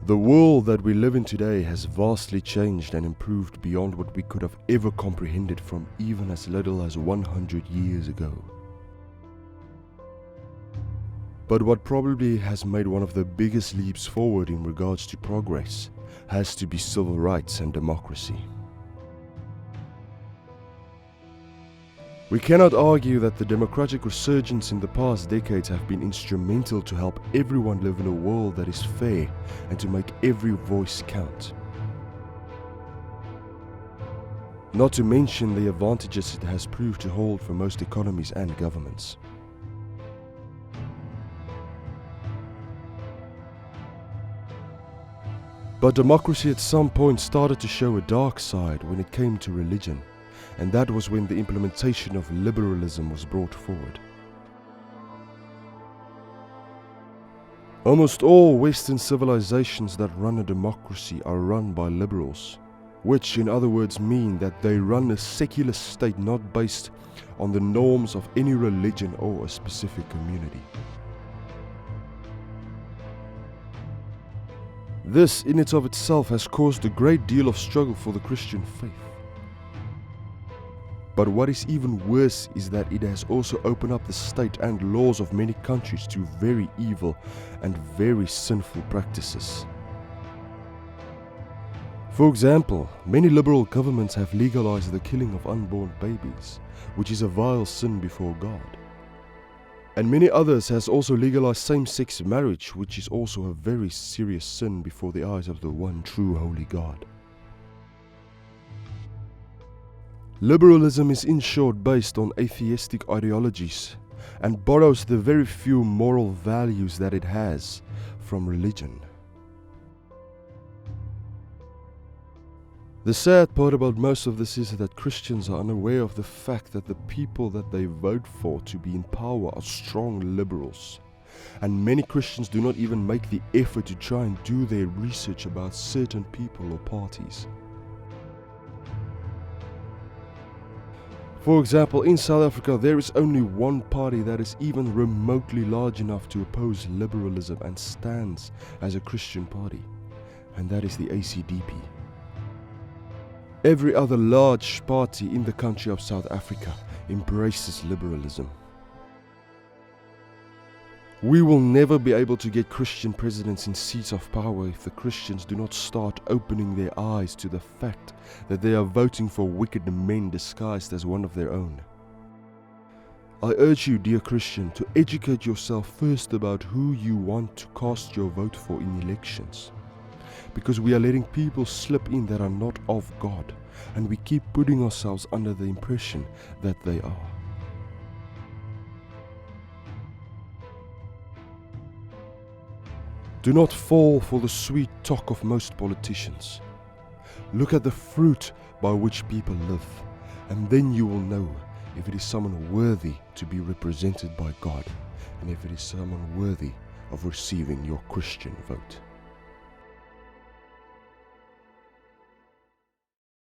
The world that we live in today has vastly changed and improved beyond what we could have ever comprehended from even as little as 100 years ago. But what probably has made one of the biggest leaps forward in regards to progress has to be civil rights and democracy. We cannot argue that the democratic resurgence in the past decades have been instrumental to help everyone live in a world that is fair and to make every voice count. Not to mention the advantages it has proved to hold for most economies and governments. But democracy at some point started to show a dark side when it came to religion. And that was when the implementation of liberalism was brought forward. Almost all Western civilizations that run a democracy are run by liberals, which in other words mean that they run a secular state not based on the norms of any religion or a specific community. This in and of itself has caused a great deal of struggle for the Christian faith. But what is even worse is that it has also opened up the state and laws of many countries to very evil and very sinful practices. For example, many liberal governments have legalized the killing of unborn babies, which is a vile sin before God. And many others has also legalized same-sex marriage, which is also a very serious sin before the eyes of the one true holy God. Liberalism is in short based on atheistic ideologies and borrows the very few moral values that it has from religion. The sad part about most of this is that Christians are unaware of the fact that the people that they vote for to be in power are strong liberals. And many Christians do not even make the effort to try and do their research about certain people or parties. For example, in South Africa, there is only one party that is even remotely large enough to oppose liberalism and stands as a Christian party, and that is the acdp. Every other large party in the country of South Africa embraces liberalism. We will never be able to get Christian presidents in seats of power if the Christians do not start opening their eyes to the fact that they are voting for wicked men disguised as one of their own. I urge you, dear Christian, to educate yourself first about who you want to cast your vote for in elections. Because we are letting people slip in that are not of God, and we keep putting ourselves under the impression that they are. Do not fall for the sweet talk of most politicians. Look at the fruit by which people live, and then you will know if it is someone worthy to be represented by God, and if it is someone worthy of receiving your Christian vote.